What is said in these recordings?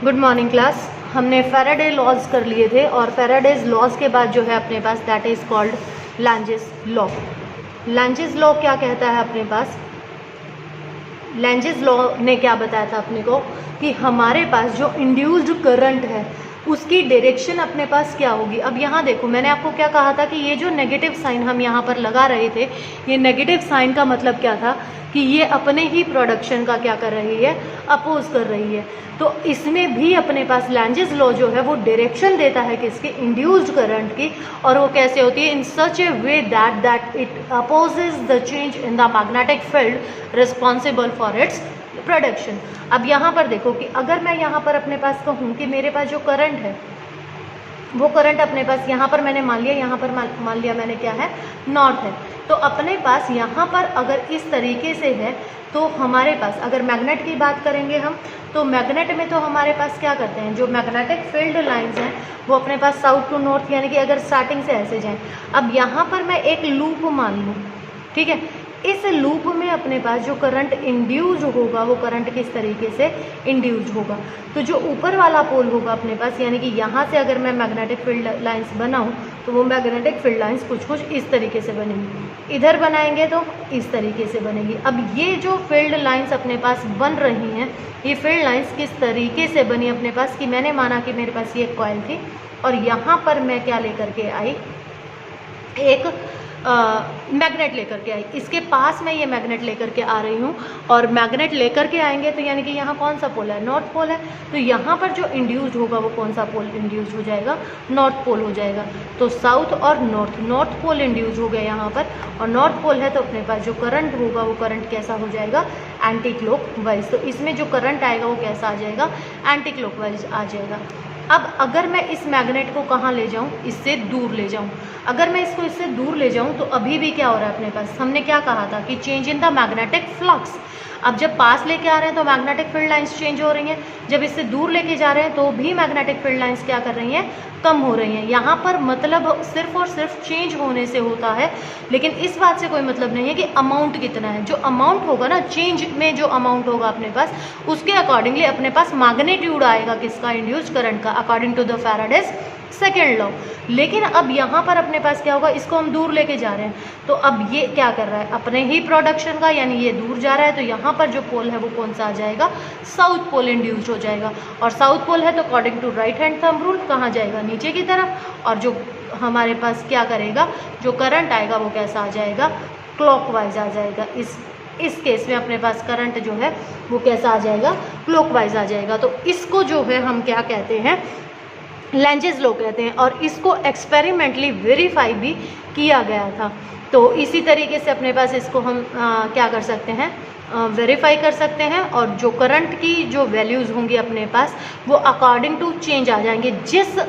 Good morning class. हमने Faraday laws कर लिए थे और फैराडेज लॉज के बाद जो है अपने पास that is called Lenz's law. Lenz's law क्या कहता है अपने पास? लैंजेस लॉ ने क्या बताया था अपने को कि हमारे पास जो इंड्यूस्ड करंट है उसकी डायरेक्शन अपने पास क्या होगी। अब यहाँ देखो, मैंने आपको क्या कहा था कि ये जो नेगेटिव साइन हम यहाँ पर लगा रहे थे, ये नेगेटिव साइन का मतलब क्या था कि ये अपने ही प्रोडक्शन का क्या कर रही है, अपोज कर रही है। तो इसमें भी अपने पास लैंजेस लॉ जो है वो डायरेक्शन देता है किसके, इंड्यूस्ड करंट की। और वो कैसे होती है, in such a way that it opposes the change in the magnetic field responsible for its production. अब यहाँ पर देखो कि अगर मैं यहाँ पर अपने पास कहूँ कि मेरे पास जो करंट है वो करंट अपने पास यहाँ पर मैंने मान लिया, यहाँ पर मान लिया मैंने क्या है, नॉर्थ है। तो अपने पास यहाँ पर अगर इस तरीके से है तो हमारे पास अगर मैग्नेट की बात करेंगे हम, तो मैग्नेट में तो हमारे पास क्या करते हैं, जो मैग्नेटिक फील्ड लाइंस हैं वो अपने पास साउथ टू नॉर्थ, यानी कि अगर स्टार्टिंग से ऐसे जाएं। अब यहाँ पर मैं एक लूप मान लूँ, ठीक है, इस लूप में अपने पास जो करंट इंड्यूज होगा वो करंट किस तरीके से इंड्यूज होगा। तो जो ऊपर वाला पोल होगा अपने पास, यानी कि यहाँ से अगर मैं मैग्नेटिक फील्ड लाइंस बनाऊँ तो वो मैग्नेटिक फील्ड लाइंस कुछ इस तरीके से बनेंगी। इधर बनाएंगे तो इस तरीके से बनेगी। अब ये जो फील्ड लाइंस अपने पास बन रही हैं, ये फील्ड लाइंस किस तरीके से बनी अपने पास कि मैंने माना कि मेरे पास ये कॉइल थी और यहाँ पर मैं क्या लेकर के आई, एक मैग्नेट लेकर के आई। इसके पास मैं ये मैग्नेट लेकर के आ रही हूँ और मैग्नेट लेकर के आएंगे तो यानी कि यहाँ कौन सा पोल है, नॉर्थ पोल है। तो यहाँ पर जो इंड्यूस्ड होगा वो कौन सा पोल इंड्यूस्ड हो जाएगा, नॉर्थ पोल हो जाएगा। तो साउथ और नॉर्थ पोल इंड्यूस्ड हो गया यहाँ पर, और नॉर्थ पोल है तो अपने पास जो करंट होगा वो करंट कैसा हो जाएगा, एंटी क्लॉकवाइज। तो इसमें जो करंट आएगा वो कैसा आ जाएगा, एंटी क्लॉकवाइज आ जाएगा। अब अगर मैं इस मैग्नेट को कहाँ ले जाऊँ, इससे दूर ले जाऊँ। अगर मैं इसको इससे दूर ले जाऊँ तो अभी भी क्या हो रहा है अपने पास, हमने क्या कहा था कि change in the magnetic flux. अब जब पास लेके आ रहे हैं तो मैग्नेटिक फील्ड लाइंस चेंज हो रही हैं, जब इससे दूर लेके जा रहे हैं तो भी मैग्नेटिक फील्ड लाइंस क्या कर रही हैं, कम हो रही हैं। यहाँ पर मतलब सिर्फ और सिर्फ चेंज होने से होता है, लेकिन इस बात से कोई मतलब नहीं है कि अमाउंट कितना है। जो अमाउंट होगा ना, चेंज में जो अमाउंट होगा अपने पास, उसके अकॉर्डिंगली अपने पास मैग्नीट्यूड आएगा किसका, इंड्यूस्ड करंट का, according to the Faraday's second law. लेकिन अब यहाँ पर अपने पास क्या होगा, इसको हम दूर लेके जा रहे हैं तो अब ये क्या कर रहा है, अपने ही प्रोडक्शन का, यानी ये दूर जा रहा है। तो यहाँ पर जो पोल है वो कौन सा आ जाएगा, साउथ पोल इंड्यूस्ड हो जाएगा। और साउथ पोल है तो according to right hand thumb rule कहाँ जाएगा, नीचे की तरफ। और जो हमारे पास क्या करेगा, जो करंट आएगा वो कैसा आ जाएगा, क्लॉकवाइज आ जाएगा। इस केस में अपने पास करंट जो है वो कैसा आ जाएगा, क्लॉकवाइज आ जाएगा। तो इसको जो है हम क्या कहते हैं, लैंजेस लॉ कहते हैं। और इसको एक्सपेरिमेंटली वेरीफाई भी किया गया था। तो इसी तरीके से अपने पास इसको हम क्या कर सकते हैं, वेरीफाई कर सकते हैं। और जो करंट की जो वैल्यूज़ होंगी अपने पास वो अकॉर्डिंग टू चेंज आ जाएंगे। जिस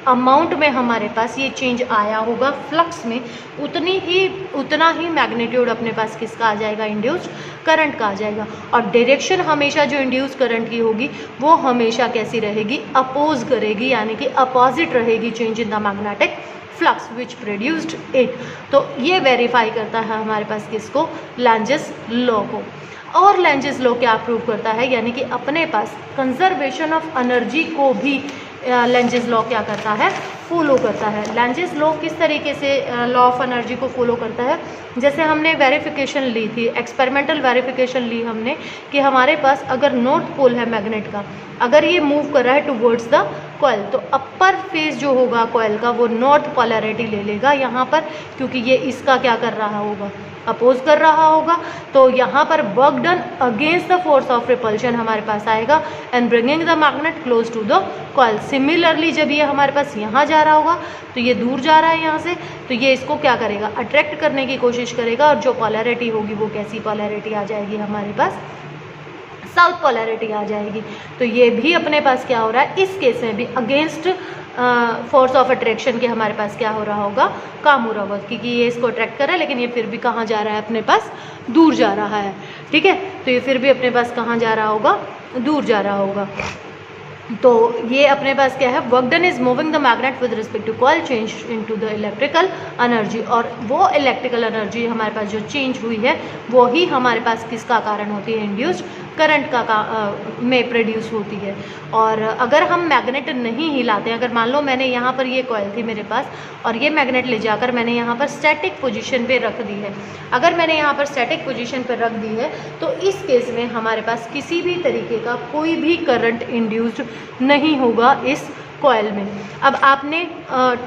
अमाउंट में हमारे पास ये चेंज आया होगा फ्लक्स में, उतना ही मैग्नीट्यूड अपने पास किसका आ जाएगा, इंड्यूस्ड करंट का आ जाएगा। और डायरेक्शन हमेशा जो इंड्यूस्ड करंट की होगी वो हमेशा कैसी रहेगी, अपोज करेगी, यानी कि अपोजिट रहेगी change in the magnetic flux which produced it. तो ये वेरीफाई करता है हमारे पास किसको, लैंजेस लॉ को। और लैंजेस लॉ क्या प्रूव करता है, यानी कि अपने पास कंजर्वेशन ऑफ एनर्जी को भी लैंजेस लॉ क्या करता है, फॉलो करता है। लैंजेस लॉ किस तरीके से लॉ ऑफ एनर्जी को फॉलो करता है, जैसे हमने वेरिफिकेशन ली थी, एक्सपेरिमेंटल वेरिफिकेशन ली हमने कि हमारे पास अगर नॉर्थ पोल है मैग्नेट का, अगर ये मूव कर रहा है टुवर्ड्स द कॉइल, तो अपर फेस जो होगा कॉइल का वो नॉर्थ पोलैरिटी ले लेगा यहाँ पर, क्योंकि ये इसका क्या कर रहा होगा, अपोज कर रहा होगा। तो यहाँ पर work done against the force of repulsion हमारे पास आएगा and bringing the magnet close to the coil. Similarly जब ये हमारे पास यहाँ जा रहा होगा तो ये दूर जा रहा है यहाँ से, तो ये इसको क्या करेगा, अट्रैक्ट करने की कोशिश करेगा। और जो पोलैरिटी होगी वो कैसी पोलैरिटी आ जाएगी हमारे पास, साउथ पोलैरिटी आ जाएगी। तो ये भी अपने पास क्या हो रहा है, इस केस में भी अगेंस्ट फोर्स ऑफ अट्रैक्शन के हमारे पास क्या हो रहा होगा, काम हो रहा होगा, क्योंकि ये इसको अट्रैक्ट कर रहा है लेकिन ये फिर भी कहाँ जा रहा है, अपने पास दूर जा रहा है। ठीक है, तो ये फिर भी अपने पास कहाँ जा रहा होगा, दूर जा रहा होगा। तो ये अपने पास क्या है, work done is moving the magnet with respect to coil change into the electrical energy. और वो इलेक्ट्रिकल एनर्जी हमारे पास जो चेंज हुई है वो ही हमारे पास किसका कारण होती है, इंड्यूस्ड करंट में प्रोड्यूस होती है। और अगर हम मैग्नेट नहीं हिलाते हैं, अगर मान लो मैंने यहाँ पर ये कॉइल थी मेरे पास और ये मैग्नेट ले जाकर मैंने यहाँ पर स्टैटिक पोजीशन पे रख दी है, अगर मैंने यहाँ पर स्टैटिक पोजीशन पर रख दी है तो इस केस में हमारे पास किसी भी तरीके का कोई भी करंट इंड्यूस्ड नहीं होगा इस कॉइल में। अब आपने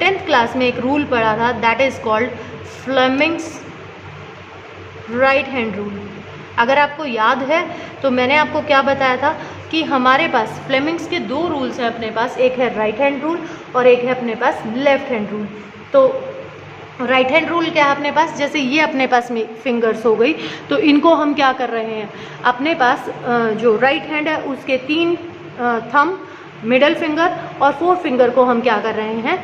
10th क्लास में एक रूल पढ़ा था, that is called Fleming's right hand rule. अगर आपको याद है तो मैंने आपको क्या बताया था कि हमारे पास फ्लेमिंग्स के 2 रूल्स हैं अपने पास, एक है राइट हैंड रूल और एक है अपने पास लेफ्ट हैंड रूल। तो राइट हैंड रूल क्या है अपने पास, जैसे ये अपने पास में फिंगर्स हो गई, तो इनको हम क्या कर रहे हैं, अपने पास जो राइट हैंड है उसके 3 थंब, मिडल फिंगर और 4th फिंगर को हम क्या कर रहे हैं,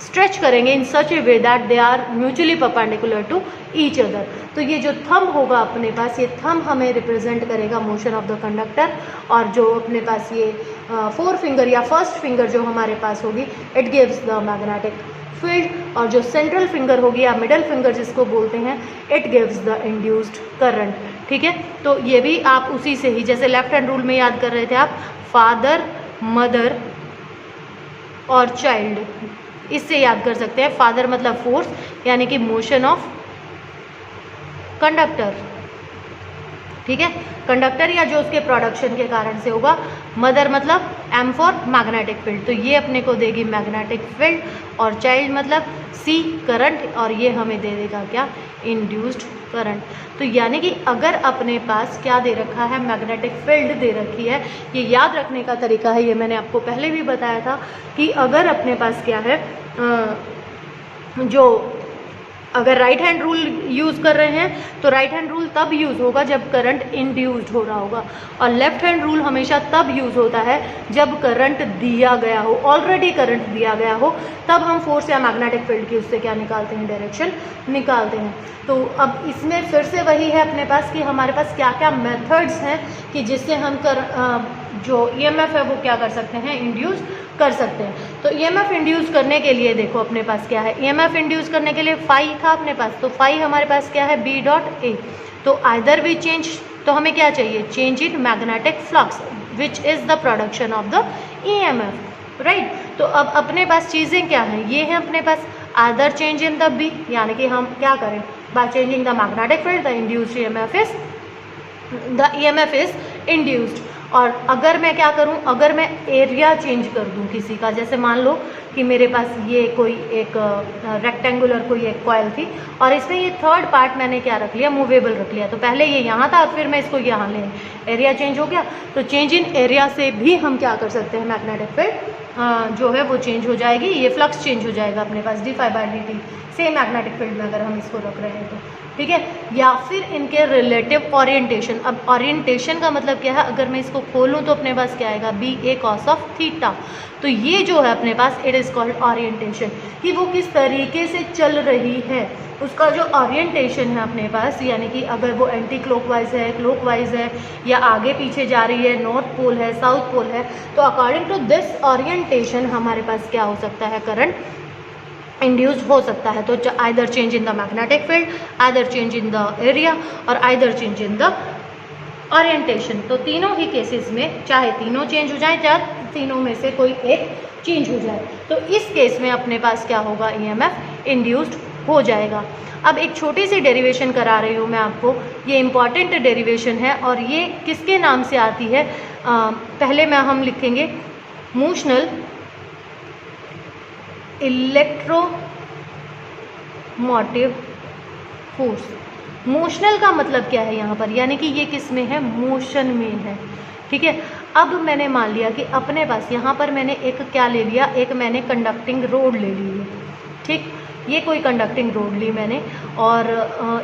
स्ट्रेच करेंगे in such a way that they are mutually perpendicular to each other. तो ये जो थंब होगा अपने पास, ये थंब हमें रिप्रेजेंट करेगा मोशन ऑफ द कंडक्टर, और जो अपने पास ये 4th फिंगर या फर्स्ट फिंगर जो हमारे पास होगी, it gives the magnetic field, और जो सेंट्रल फिंगर होगी या मिडल फिंगर जिसको बोलते हैं, it gives the induced current. ठीक है, तो ये भी आप उसी से ही, जैसे लेफ्ट हैंड रूल में याद कर रहे थे आप, फादर, मदर और चाइल्ड, इससे याद कर सकते हैं। फादर मतलब फोर्स, यानी कि मोशन ऑफ कंडक्टर, ठीक है, कंडक्टर या जो उसके प्रोडक्शन के कारण से होगा। मदर मतलब एम फॉर मैग्नेटिक फील्ड, तो ये अपने को देगी मैग्नेटिक फील्ड, और चाइल्ड मतलब सी करंट, और ये हमें दे देगा क्या, इंड्यूस्ड करंट। तो यानी कि अगर अपने पास क्या दे रखा है, मैग्नेटिक फील्ड दे रखी है, ये याद रखने का तरीका है, ये मैंने आपको पहले भी बताया था कि अगर अपने पास क्या है, जो अगर राइट हैंड रूल यूज़ कर रहे हैं तो राइट हैंड रूल तब यूज़ होगा जब करंट इंड्यूस्ड हो रहा होगा, और लेफ्ट हैंड रूल हमेशा तब यूज़ होता है जब करंट दिया गया हो, ऑलरेडी करंट दिया गया हो, तब हम फोर्स या मैग्नेटिक फील्ड की उससे क्या निकालते हैं, डायरेक्शन निकालते हैं। तो अब इसमें फिर से वही है अपने पास कि हमारे पास क्या क्या मेथड्स हैं कि जिससे हम जो EMF है वो क्या कर सकते हैं, इंड्यूस कर सकते हैं। तो EMF इंड्यूस करने के लिए देखो अपने पास क्या है, EMF इंड्यूस करने के लिए फाई था अपने पास, तो फाई हमारे पास क्या है, B डॉट A। तो आइदर वी चेंज, तो हमें क्या चाहिए, change in magnetic flux which is the production of the EMF, right. तो अब अपने पास चीज़ें क्या हैं, ये है अपने पास either change in the B, यानी कि हम क्या करें, by changing the magnetic field the induced EMF is induced. और अगर मैं क्या करूं, अगर मैं एरिया चेंज कर दूं किसी का, जैसे मान लो कि मेरे पास ये कोई एक रेक्टेंगुलर कोई एक कॉइल थी और इसमें ये 3rd पार्ट मैंने क्या रख लिया, मूवेबल रख लिया, तो पहले ये यहाँ था फिर मैं इसको यहाँ ले, एरिया चेंज हो गया। तो चेंज इन एरिया से भी हम क्या कर सकते हैं, मैग्नेटिक फील्ड जो है वो चेंज हो जाएगी, ये फ्लक्स चेंज हो जाएगा अपने पास d∅dt, सेम मैग्नेटिक फील्ड में अगर हम इसको रख रहे हैं तो, ठीक है। या फिर इनके रिलेटिव ओरिएंटेशन, अब ओरिएंटेशन का मतलब क्या है, अगर मैं इसको खोलूँ तो अपने पास क्या आएगा, BA cos ऑफ थीटा। तो ये जो है अपने पास, इट इज़ कॉल्ड ओरिएंटेशन, कि वो किस तरीके से चल रही है, उसका जो ओरिएंटेशन है अपने पास, यानी कि अगर वो एंटी क्लॉकवाइज है, क्लॉकवाइज है, या आगे पीछे जा रही है, नॉर्थ पोल है, साउथ पोल है, तो अकॉर्डिंग टू दिस ओरिएंटेशन हमारे पास क्या हो सकता है, करंट इंड्यूस हो सकता है। तो either change in the magnetic field, either change in the area, और either change in the orientation. तो तीनों ही केसेस में चाहे तीनों चेंज हो जाए, चाहे तीनों में से कोई एक चेंज हो जाए, तो इस केस में अपने पास क्या होगा, EMF इंड्यूस्ड हो जाएगा। अब एक छोटी सी डेरिवेशन करा रही हूँ मैं आपको, ये इम्पॉर्टेंट डेरिवेशन है और ये किसके नाम से आती है, पहले में हम लिखेंगे मोशनल इलेक्ट्रोमोटिव फोर्स। मोशनल का मतलब क्या है यहाँ पर, यानी कि ये किस में है, मोशन में है, ठीक है। अब मैंने मान लिया कि अपने पास यहाँ पर मैंने एक क्या ले लिया, एक मैंने कंडक्टिंग रोड ले ली है, ठीक, ये कोई कंडक्टिंग रोड ली मैंने, और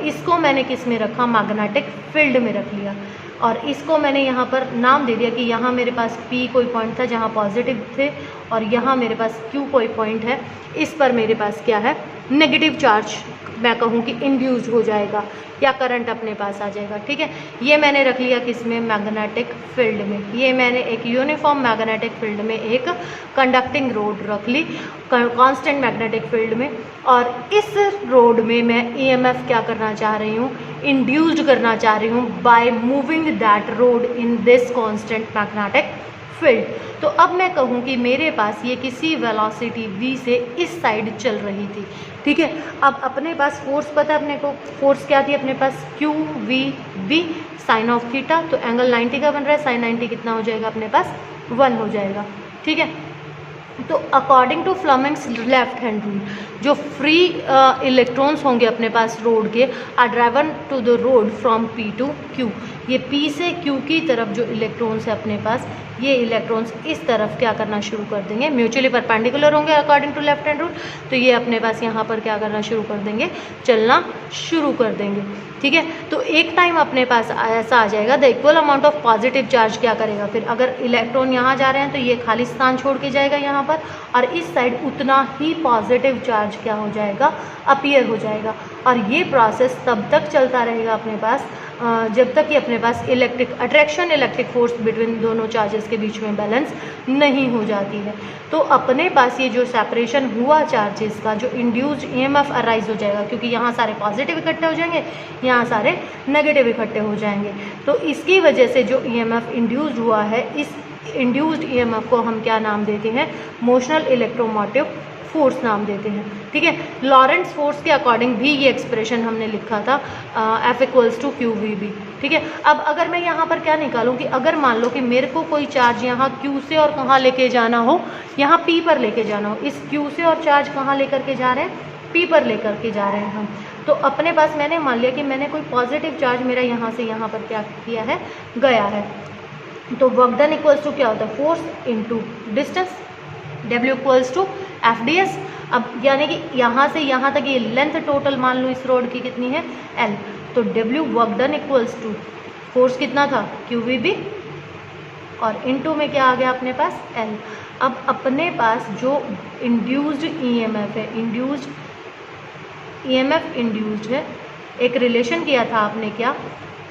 इसको मैंने किस में रखा, मैग्नेटिक फील्ड में रख लिया, और इसको मैंने यहाँ पर नाम दे दिया कि यहाँ मेरे पास P कोई पॉइंट था जहाँ पॉजिटिव थे, और यहाँ मेरे पास Q कोई पॉइंट है, इस पर मेरे पास क्या है, नेगेटिव चार्ज मैं कहूँ कि इंड्यूस्ड हो जाएगा या करंट अपने पास आ जाएगा। ठीक है, ये मैंने रख लिया किसमें, मैग्नेटिक फील्ड में। ये मैंने एक यूनिफॉर्म मैग्नेटिक फील्ड में एक कंडक्टिंग रोड रख ली कांस्टेंट मैग्नेटिक फील्ड में, और इस रोड में मैं ईएमएफ क्या करना चाह रही हूँ, इंड्यूस्ड करना चाह रही हूँ by moving that road in this constant magnetic field. तो अब मैं कहूँ कि मेरे पास ये किसी वेलोसिटी v से इस साइड चल रही थी। ठीक है, अब अपने पास फोर्स पता है अपने को, फोर्स क्या थी अपने पास, q we B sine of theta. तो एंगल 90 का बन रहा है, साइन 90 कितना हो जाएगा अपने पास, 1 हो जाएगा। ठीक है, तो according to Fleming's left hand rule, जो फ्री इलेक्ट्रॉन्स होंगे अपने पास रोड के, are driven to the rod from P to Q. ये पी से क्यू की तरफ जो इलेक्ट्रॉन्स है अपने पास, ये इलेक्ट्रॉन्स इस तरफ क्या करना शुरू कर देंगे, म्यूचुअली परपेंडिकुलर होंगे according to left hand rule. तो ये अपने पास यहाँ पर क्या करना शुरू कर देंगे, चलना शुरू कर देंगे। ठीक है, तो एक टाइम अपने पास ऐसा आ जाएगा, the equal amount of positive charge क्या करेगा, फिर अगर इलेक्ट्रॉन यहाँ जा रहे हैं तो ये खाली स्थान छोड़ के जाएगा यहाँ पर, और इस साइड उतना ही पॉजिटिव चार्ज क्या हो जाएगा, अपीयर हो जाएगा। और ये प्रोसेस तब तक चलता रहेगा अपने पास जब तक कि अपने पास electric attraction, electric force between दोनों चार्जेस के बीच में बैलेंस नहीं हो जाती है। तो अपने पास ये जो सेपरेशन हुआ चार्जेस का, जो इंड्यूस्ड ईएमएफ अराइज हो जाएगा, क्योंकि यहाँ सारे पॉजिटिव इकट्ठे हो जाएंगे, यहाँ सारे नेगेटिव इकट्ठे हो जाएंगे। तो इसकी वजह से जो ईएमएफ इंड्यूस्ड हुआ है, इस इंड्यूस्ड ईएमएफ को हम क्या नाम देते हैं, मोशनल इलेक्ट्रोमोटिव फोर्स नाम देते हैं। ठीक है, लॉरेंट्स फोर्स के अकॉर्डिंग भी ये एक्सप्रेशन हमने लिखा था, F equals to Q we B. ठीक है, अब अगर मैं यहाँ पर क्या निकालूँ कि अगर मान लो कि मेरे को कोई चार्ज यहाँ Q से और कहाँ लेके जाना हो, यहाँ P पर लेके जाना हो, इस Q से और चार्ज कहाँ लेकर के जा रहे हैं, P पर लेकर के जा रहे हैं हम। तो अपने पास मैंने मान लिया कि मैंने कोई पॉजिटिव चार्ज मेरा यहाँ से यहाँ पर क्या किया है, गया है। तो वर्क डन इक्वल्स टू क्या होता है, force into distance, W equals to F D S. अब यानी कि यहाँ से यहाँ तक ये लेंथ टोटल मान लो इस रोड की कितनी है, L। तो W work done equals to force कितना था, क्यू वी बी, और इनटू में क्या आ गया अपने पास, L। अब अपने पास जो इंड्यूस्ड ईएमएफ है, इंड्यूस्ड ईएमएफ इंड्यूस्ड है, एक रिलेशन किया था आपने क्या,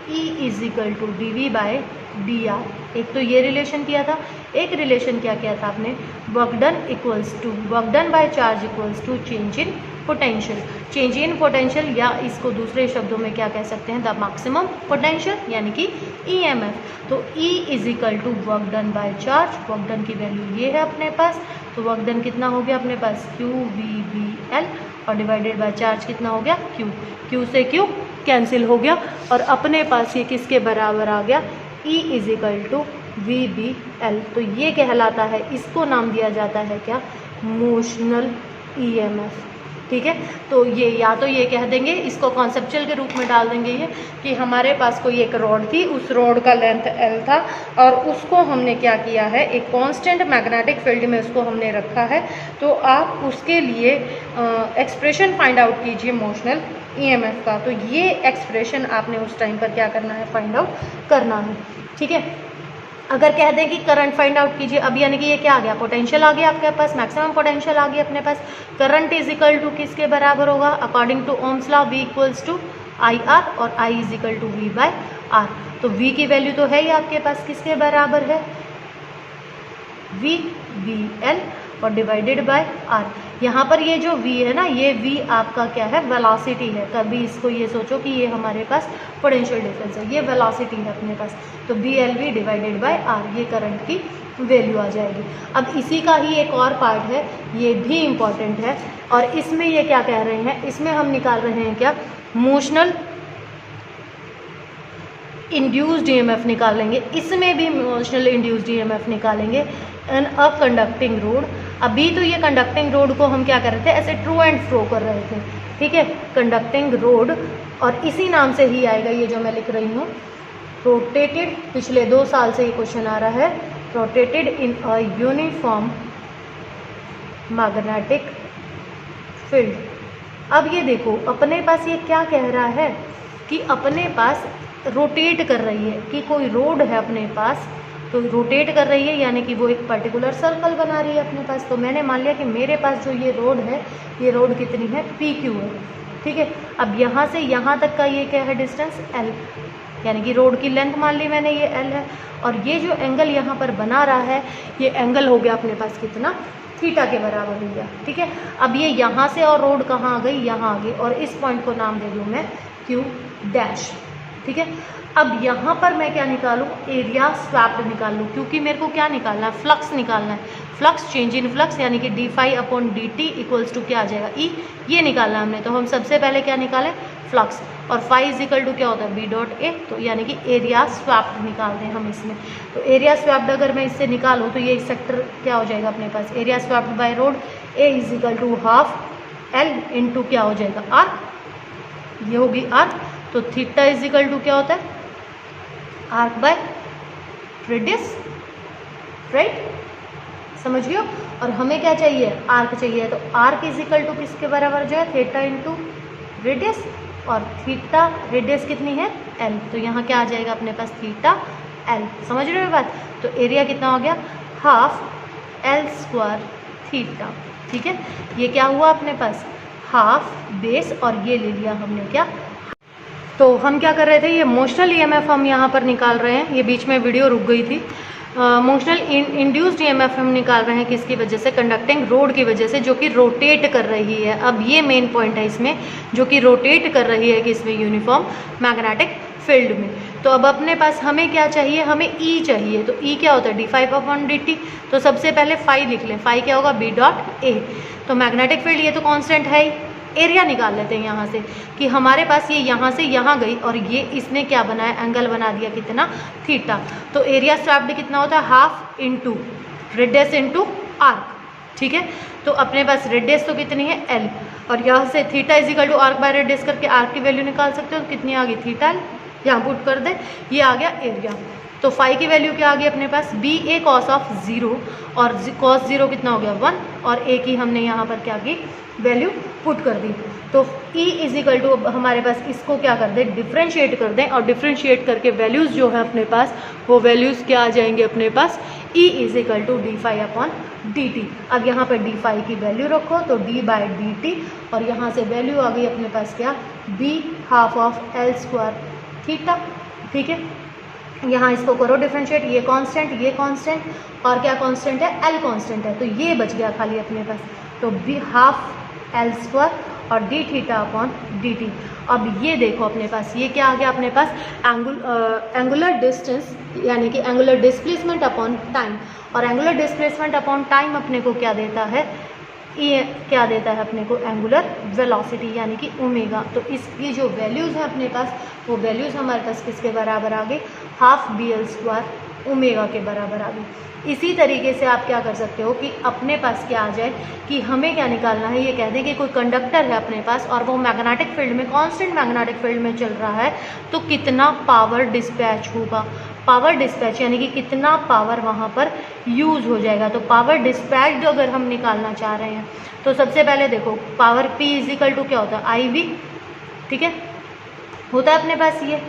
E is equal to D V by D R. एक तो ये रिलेशन किया था, एक रिलेशन क्या किया था आपने, work done equals to work done by charge equals to change in potential. Change in potential, या इसको दूसरे शब्दों में क्या कह सकते हैं, द मैक्सिमम पोटेंशियल, यानी कि ईएमएफ। तो E is equal to work done by charge, work done की वैल्यू ये है अपने पास। तो वर्क डन कितना हो गया अपने पास, क्यू वी बी एल, और डिवाइडेड बाय चार्ज कितना हो गया, क्यू। क्यू से क्यू कैंसिल हो गया, और अपने पास ये किसके बराबर आ गया, E is equal to V B L. तो ये कहलाता है, इसको नाम दिया जाता है क्या, मोशनल ईएमएफ। ठीक है, तो ये या तो ये कह देंगे, इसको कॉन्सेप्चुअल के रूप में डाल देंगे ये, कि हमारे पास कोई एक रॉड थी, उस रॉड का लेंथ L था, और उसको हमने क्या किया है, एक कांस्टेंट मैग्नेटिक फील्ड में उसको हमने रखा है। तो आप उसके लिए एक्सप्रेशन फाइंड आउट कीजिए मोशनल ईएमएफ का। तो ये एक्सप्रेशन आपने उस टाइम पर क्या करना है, फाइंड आउट करना है। ठीक है, अगर कह दें कि करंट फाइंड आउट कीजिए, अब यानी कि ये क्या आ गया, पोटेंशियल आ गया आपके पास, मैक्सिमम पोटेंशियल आ गया अपने पास। करंट इज इक्वल टू किसके बराबर होगा, according to Ohm's law, V equals to I R, और I is equal to V by R. तो V की वैल्यू तो है ही आपके पास, किसके बराबर है, V बी एल, और डिवाइडेड बाय आर। यहाँ पर ये जो v है ना, ये v आपका क्या है, वेलोसिटी है। कभी इसको ये सोचो कि ये हमारे पास पोटेंशियल डिफरेंस है, ये वेलोसिटी है अपने पास। तो B L V divided by R, ये करंट की वैल्यू आ जाएगी। अब इसी का ही एक और पार्ट है, ये भी इम्पॉर्टेंट है, और इसमें ये क्या कह रहे हैं, इसमें हम निकाल रहे हैं क्या, मोशनल इंड्यूस्ड ईएमएफ निकालेंगे। इसमें भी मोशनल इंड्यूस्ड ईएमएफ निकालेंगे इन अ कंडक्टिंग रोड। अभी तो ये कंडक्टिंग रोड को हम क्या कर रहे थे, ऐसे ट्रू एंड फ्रो कर रहे थे। ठीक है, कंडक्टिंग रोड, और इसी नाम से ही आएगा ये जो मैं लिख रही हूँ, रोटेटेड। पिछले 2 साल से ये क्वेश्चन आ रहा है, rotated in a uniform magnetic field. अब ये देखो अपने पास ये क्या कह रहा है कि अपने पास रोटेट कर रही है, कि कोई रोड है अपने पास, तो रोटेट कर रही है, यानी कि वो एक पर्टिकुलर सर्कल बना रही है अपने पास। तो मैंने मान लिया कि मेरे पास जो ये रोड है, ये रोड कितनी है, पी क्यू है। ठीक है। अब यहाँ से यहाँ तक का ये क्या है डिस्टेंस L, यानी कि रोड की लेंथ मान ली मैंने ये L है, और ये जो एंगल यहाँ पर बना रहा है ये एंगल हो गया अपने पास कितना, थीटा के बराबर हो गया। ठीक है। अब ये यहाँ से और रोड कहाँ आ गई, यहाँ आ गई, और इस पॉइंट को नाम दे दूँ मैं Q डैश। ठीक है। अब यहाँ पर मैं क्या निकालूँ, एरिया स्वैप्ड निकाल लूँ, क्योंकि मेरे को क्या निकालना है, फ्लक्स निकालना है। फ्लक्स चेंज इन फ्लक्स यानी कि D phi upon D T equals to क्या आ जाएगा, ई, ये निकालना हमने। तो हम सबसे पहले क्या निकालें, फ्लक्स, और फाई इज इक्वल टू क्या होता है, बी डॉट ए, तो यानी कि एरिया स्वैप्ड निकाल दें हम इसमें। तो एरिया स्वैप्ड अगर मैं इससे निकालूँ तो ये सेक्टर क्या हो जाएगा अपने पास, area swept by rod A is equal to half L into क्या हो जाएगा, आर, ये होगी आर। तो थीटा इज इक्वल टू क्या होता है, आर्क बाय रेडियस, राइट, समझ गए। और हमें क्या चाहिए, आर्क चाहिए, तो आर्क इज इक्वल टू किसके बराबर जो है, थीटा इंटू रेडियस, और थीटा रेडियस कितनी है, एल, तो यहाँ क्या आ जाएगा अपने पास, थीटा एल। समझ रहे हो बात। तो एरिया कितना हो गया, हाफ एल स्क्वायर थीटा। ठीक है। ये क्या हुआ अपने पास, हाफ बेस, और ये ले लिया हमने क्या। तो हम क्या कर रहे थे, ये मोशनल ईएमएफ हम यहाँ पर निकाल रहे हैं, ये बीच में वीडियो रुक गई थी। मोशनल इंड्यूस्ड ईएमएफ हम निकाल रहे हैं किसकी वजह से, कंडक्टिंग रोड की वजह से, जो कि रोटेट कर रही है। अब ये मेन पॉइंट है इसमें, जो कि रोटेट कर रही है कि इसमें यूनिफॉर्म मैग्नेटिक फील्ड में। तो अब अपने पास हमें क्या चाहिए, हमें ई चाहिए। तो ई क्या होता है, D phi upon D T. तो सबसे पहले फाई लिख लें, फाई क्या होगा, बी डॉट ए। तो मैग्नेटिक फील्ड ये तो कांस्टेंट है ही, एरिया निकाल लेते हैं यहाँ से कि हमारे पास ये यहाँ से यहाँ गई, और ये इसने क्या बनाया, एंगल बना दिया कितना, थीटा। तो एरिया स्वैप्ड कितना होता है, half into radius into arc. ठीक है। तो अपने पास रेडियस तो कितनी है, एल, और यहाँ से theta is equal to arc by radius करके आर्क की वैल्यू निकाल सकते हो, तो कितनी आ गई, थीटा एल, यहाँ पुट कर दे, ये आ गया एरिया। तो फाई की वैल्यू क्या आ गई अपने पास, बी ए कॉस ऑफ 0, और कॉस 0 कितना हो गया 1, और ए की हमने यहाँ पर क्या की वैल्यू पुट कर दी। तो E इज इक्वल टू हमारे पास इसको क्या कर दें, डिफ्रेंशिएट कर दें, और डिफ्रेंशिएट करके वैल्यूज़ जो है अपने पास, वो वैल्यूज़ क्या आ जाएंगे अपने पास, E is equal to D phi upon D T. अब यहाँ पर डी फाई की वैल्यू रखो, तो d बाई डी टी, और यहाँ से वैल्यू आ गई अपने पास क्या, b half of L square theta. ठीक है। यहाँ इसको करो डिफरेंशिएट, ये कांस्टेंट, और क्या कांस्टेंट है, एल कांस्टेंट है, तो ये बच गया खाली अपने पास। तो बी हाफ एल स्क्वायर और D theta upon D T. अब ये देखो अपने पास ये क्या आ गया अपने पास, एंगुलर डिस्टेंस यानी कि एंगुलर डिस्प्लेसमेंट अपॉन टाइम, और एंगुलर डिस्प्लेसमेंट अपॉन टाइम अपने को क्या देता है, ये क्या देता है अपने को, एंगुलर वेलोसिटी यानी कि ओमेगा। तो इसकी जो वैल्यूज़ हैं अपने पास, वो वैल्यूज़ हमारे पास किसके बराबर आ गई, half B L square omega के बराबर आ गई। इसी तरीके से आप क्या कर सकते हो कि अपने पास क्या आ जाए कि हमें क्या निकालना है, ये कह दें कि कोई कंडक्टर है अपने पास और वो मैग्नेटिक फील्ड में, कांस्टेंट मैग्नेटिक फील्ड में चल रहा है, तो कितना पावर डिस्पैच होगा, पावर डिस्पैच यानी कि कितना पावर वहाँ पर यूज़ हो जाएगा। तो पावर डिस्पैच्ड अगर हम निकालना चाह रहे हैं तो सबसे पहले देखो power P is equal to क्या होता है, आई वी, ठीक है, होता है अपने पास ये।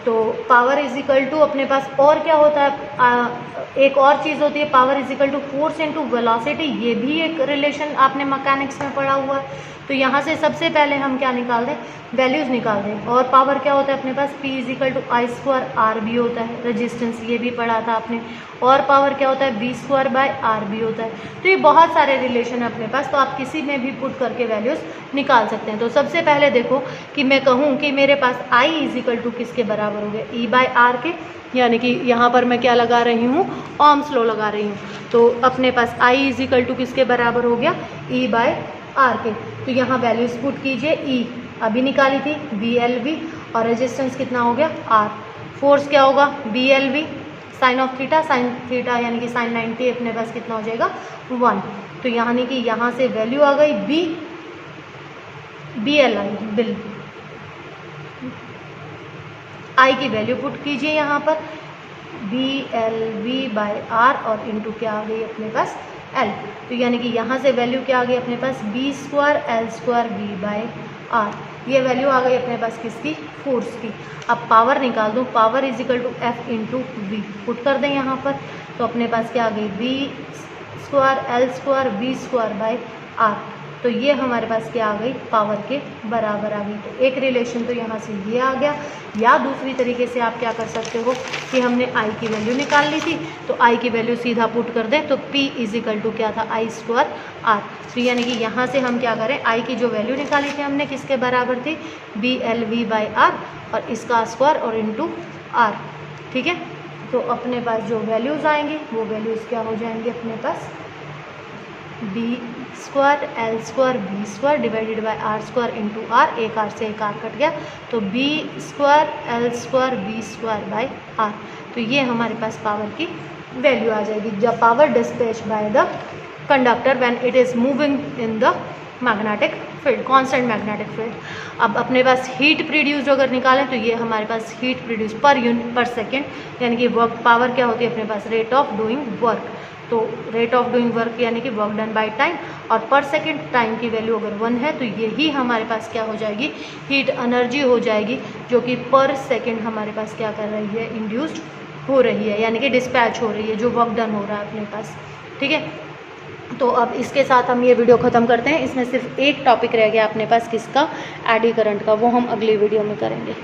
तो पावर इज इक्वल टू अपने पास और क्या होता है, एक और चीज़ होती है power is equal to force into velocity, ये भी एक रिलेशन आपने मैकेनिक्स में पढ़ा हुआ है। तो यहाँ से सबसे पहले हम क्या निकाल दें, वैल्यूज़ निकाल दें। और पावर क्या होता है अपने पास, P is equal to I square R भी होता है, रेजिस्टेंस ये भी पढ़ा था आपने। और पावर क्या होता है, V स्क्वायर बाय आर भी होता है। तो ये बहुत सारे रिलेशन है अपने पास, तो आप किसी में भी पुट करके वैल्यूज़ निकाल सकते हैं। तो सबसे पहले देखो कि मैं कहूँ कि मेरे पास I इज इक्वल टू किसके बराबर हो गया, E बाय आर के, यानी कि यहाँ पर मैं क्या लगा रही हूँ, ओम्स लॉ लगा रही हूँ। तो अपने पास I इज इक्वल टू किसके बराबर हो गया, E बाय आर के। तो यहाँ वैल्यूज पुट कीजिए, E अभी निकाली थी BLV, और रेजिस्टेंस कितना हो गया R, फोर्स क्या होगा BLV साइन ऑफ थीटा यानी कि साइन 90 अपने पास कितना हो जाएगा 1। तो यानी कि यहाँ से वैल्यू आ गई BLI बिल, I की वैल्यू पुट कीजिए यहाँ पर BLV बाय R और इंटू क्या आ गई अपने पास L। तो यानी कि यहाँ से वैल्यू क्या आ गई अपने पास B square L square V by R, ये वैल्यू आ गई अपने पास किसकी, फोर्स की। अब पावर निकाल दूँ, power is equal to F into V put कर दें यहाँ पर। तो अपने पास क्या आ गई B square L square V square by R, तो ये हमारे पास क्या आ गई, पावर के बराबर आ गई। तो एक रिलेशन तो यहाँ से ये आ गया। या दूसरी तरीके से आप क्या कर सकते हो कि हमने आई की वैल्यू निकाल ली थी, तो आई की वैल्यू सीधा पुट कर दें, तो P = क्या था, I² R। तो यानी कि यहाँ से हम क्या करें, आई की जो वैल्यू निकाली थी हमने किसके बराबर थी, BLV/R, और इसका स्क्वायर और इंटू R। ठीक है, तो अपने पास जो वैल्यूज़ आएंगे वो वैल्यूज़ क्या हो जाएंगे अपने पास, B² L² B² divided by R² into R। एक R से एक R कट गया, तो B² L² B² R। तो ये हमारे पास पावर की वैल्यू आ जाएगी। जब power dispatch by the conductor when it is moving in the magnetic field, constant magnetic field. अब अपने पास हीट प्रोड्यूस अगर निकालें तो ये हमारे पास हीट प्रोड्यूस पर सेकेंड, यानी कि वर्क पावर क्या होती है अपने पास, रेट ऑफ डूइंग वर्क। तो रेट ऑफ डूइंग वर्क यानी कि वर्क डन बाय टाइम, और पर सेकेंड टाइम की वैल्यू अगर 1 है तो यही हमारे पास क्या हो जाएगी, हीट एनर्जी हो जाएगी, जो कि पर सेकेंड हमारे पास क्या कर रही है, इंड्यूस्ड हो रही है, यानी कि डिस्पैच हो रही है, जो वर्क डन हो रहा है अपने पास। ठीक है, तो अब इसके साथ हम ये वीडियो ख़त्म करते हैं। इसमें सिर्फ एक टॉपिक रह गया अपने पास, किसका, एडी करंट का, वो हम अगली वीडियो में करेंगे।